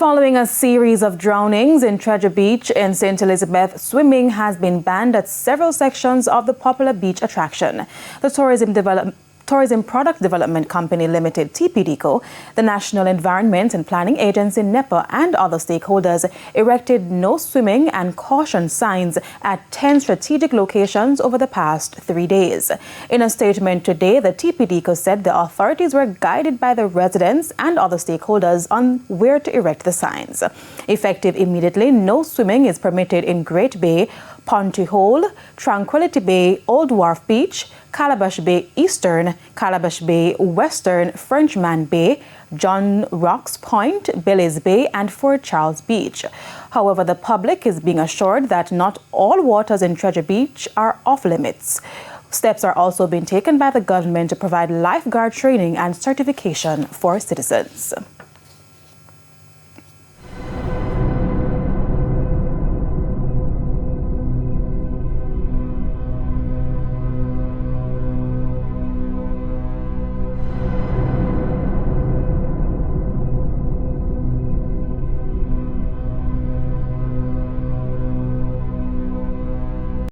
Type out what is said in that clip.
Following a series of drownings in Treasure Beach in St. Elizabeth, swimming has been banned at several sections of the popular beach attraction. The Tourism Product Development Company Limited, TPDCO, the National Environment and Planning Agency, NEPA, and other stakeholders erected no swimming and caution signs at 10 strategic locations over the past 3 days. In a statement today, the TPDCO said the authorities were guided by the residents and other stakeholders on where to erect the signs. Effective immediately, no swimming is permitted in Great Bay, Ponty Hole, Tranquility Bay, Old Wharf Beach, Calabash Bay Eastern, Calabash Bay Western, Frenchman Bay, John Rocks Point, Billy's Bay, and Fort Charles Beach. However, the public is being assured that not all waters in Treasure Beach are off limits. Steps are also being taken by the government to provide lifeguard training and certification for citizens.